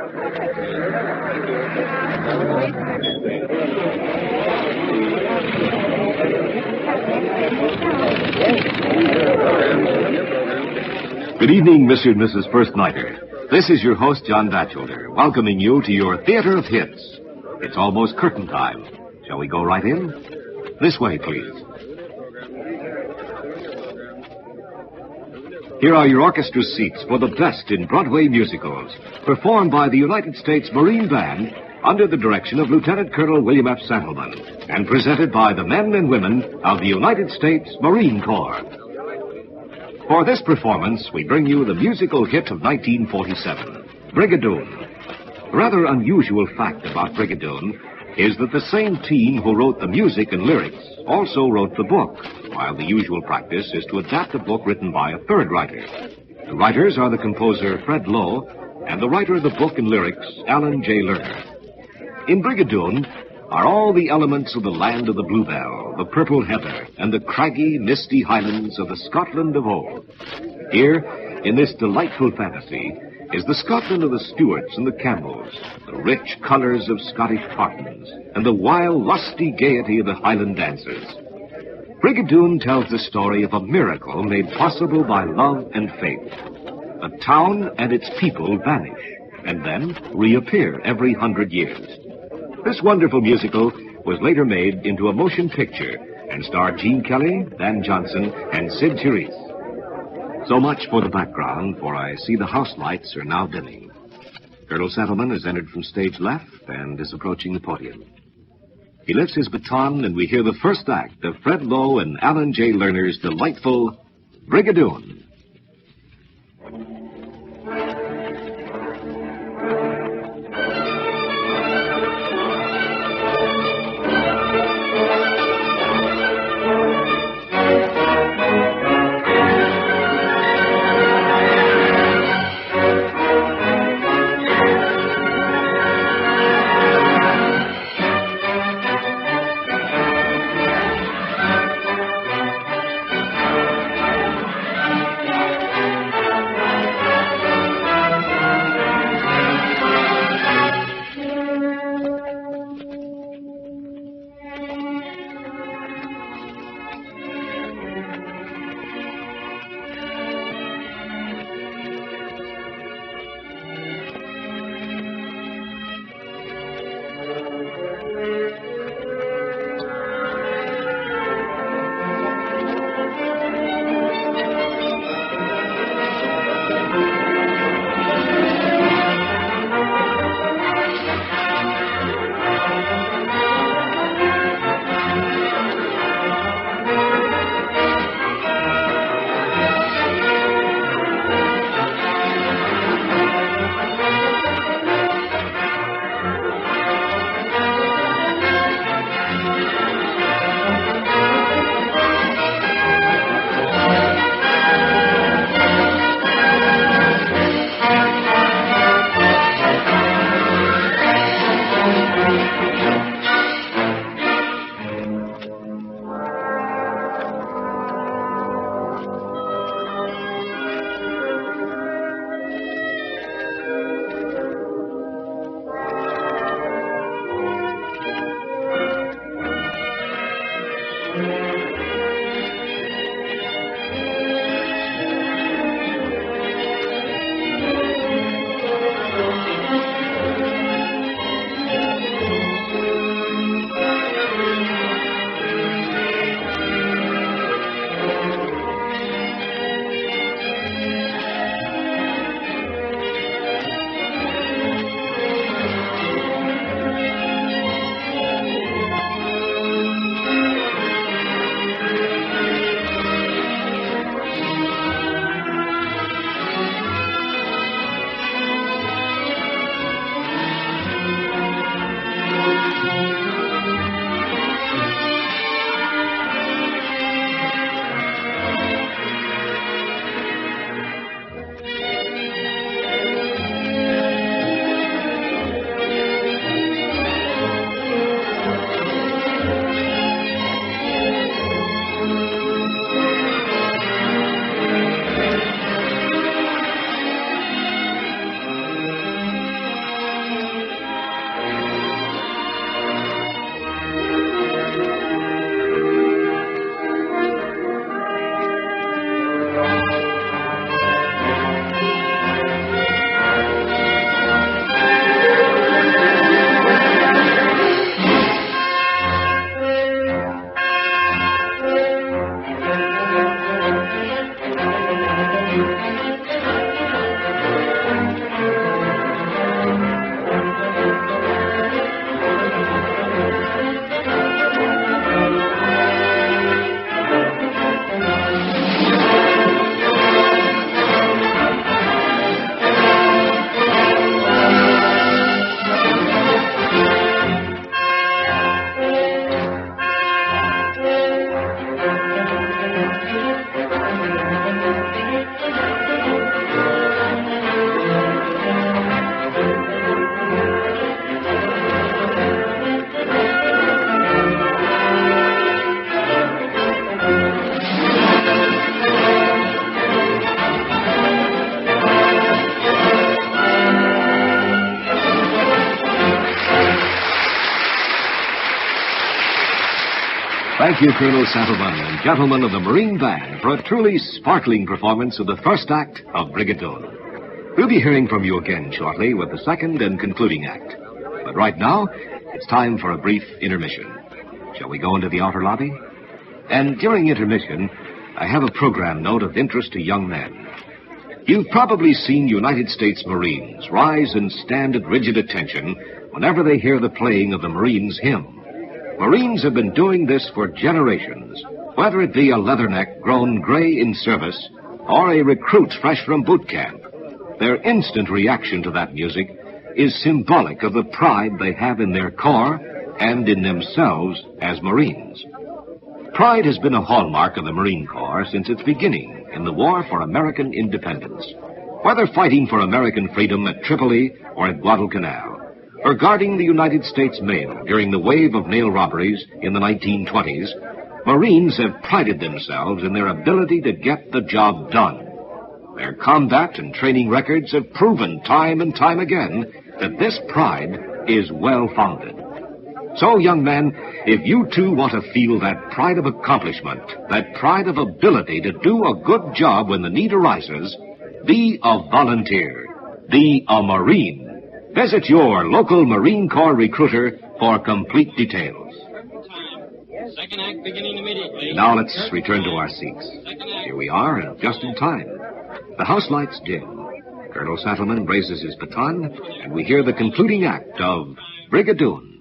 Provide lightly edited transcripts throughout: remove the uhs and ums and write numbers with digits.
Good evening, Mr. and Mrs. First Nighter. This is your host, John Bachowner, welcoming you to your Theater of Hits. It's almost curtain time. Shall we go right in? This way, please. Here are your orchestra seats for the best in Broadway musicals, performed by the United States Marine Band under the direction of Lieutenant Colonel William F. Sandelman, and presented by the men and women of the United States Marine Corps. For this performance, we bring you the musical hit of 1947, Brigadoon. A rather unusual fact about Brigadoon is that the same team who wrote the music and lyrics also wrote the book, while the usual practice is to adapt a book written by a third writer. The writers are the composer Fred Lowe and the writer of the book and lyrics, Alan J. Lerner. In Brigadoon are all the elements of the land of the bluebell, the purple heather, and the craggy, misty highlands of the Scotland of old. Here, in this delightful fantasy, is the Scotland of the Stuarts and the Campbells, the rich colors of Scottish tartans, and the wild, lusty gaiety of the Highland dancers. Brigadoon tells the story of a miracle made possible by love and faith. A town and its people vanish, and then reappear every 100 years. This wonderful musical was later made into a motion picture and starred Gene Kelly, Dan Johnson, and Sid Therese. So much for the background, for I see the house lights are now dimming. Colonel Sandelman has entered from stage left and is approaching the podium. He lifts his baton, and we hear the first act of Fred Lowe and Alan J. Lerner's delightful Brigadoon. Thank you, Colonel Saddleman and gentlemen of the Marine Band, for a truly sparkling performance of the first act of Brigadoon. We'll be hearing from you again shortly with the second and concluding act. But right now, it's time for a brief intermission. Shall we go into the outer lobby? And during intermission, I have a program note of interest to young men. You've probably seen United States Marines rise and stand at rigid attention whenever they hear the playing of the Marines' hymn. Marines have been doing this for generations, whether it be a leatherneck grown gray in service or a recruit fresh from boot camp. Their instant reaction to that music is symbolic of the pride they have in their corps and in themselves as Marines. Pride has been a hallmark of the Marine Corps since its beginning in the War for American Independence. Whether fighting for American freedom at Tripoli or at Guadalcanal, or guarding the United States mail during the wave of mail robberies in the 1920s, Marines have prided themselves in their ability to get the job done. Their combat and training records have proven time and time again that this pride is well-founded. So, young men, if you too want to feel that pride of accomplishment, that pride of ability to do a good job when the need arises, be a volunteer. Be a Marine. Visit your local Marine Corps recruiter for complete details. Second act beginning immediately. Now let's return to our seats. Here we are, and just in time. The house lights dim. Colonel Sattleman raises his baton, and we hear the concluding act of Brigadoon.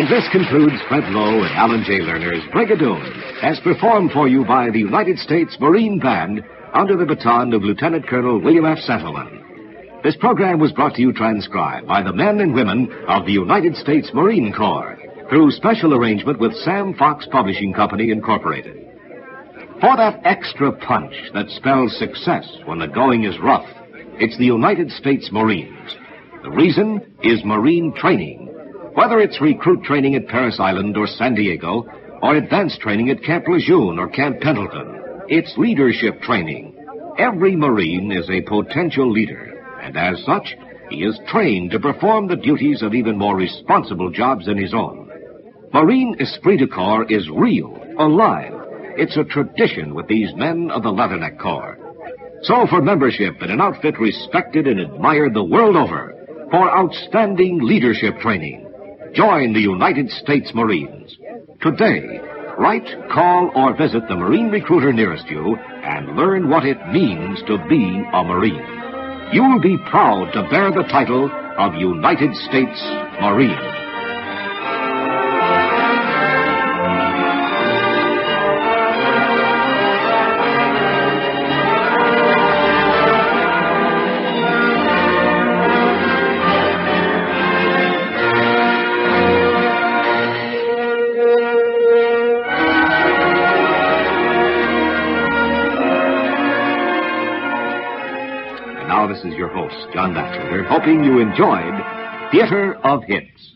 And this concludes Fred Lowe and Alan J. Lerner's Brigadoon, as performed for you by the United States Marine Band under the baton of Lieutenant Colonel William F. Santilman. This program was brought to you transcribed by the men and women of the United States Marine Corps through special arrangement with Sam Fox Publishing Company, Incorporated. For that extra punch that spells success when the going is rough, it's the United States Marines. The reason is Marine training. Whether it's recruit training at Paris Island or San Diego, or advanced training at Camp Lejeune or Camp Pendleton, it's leadership training. Every Marine is a potential leader, and as such, he is trained to perform the duties of even more responsible jobs than his own. Marine esprit de corps is real, alive. It's a tradition with these men of the Leatherneck Corps. So for membership in an outfit respected and admired the world over, for outstanding leadership training, join the United States Marines. Today, write, call, or visit the Marine recruiter nearest you and learn what it means to be a Marine. You'll be proud to bear the title of United States Marine. Now this is your host, John Batchelder, hoping you enjoyed Theater of Hits.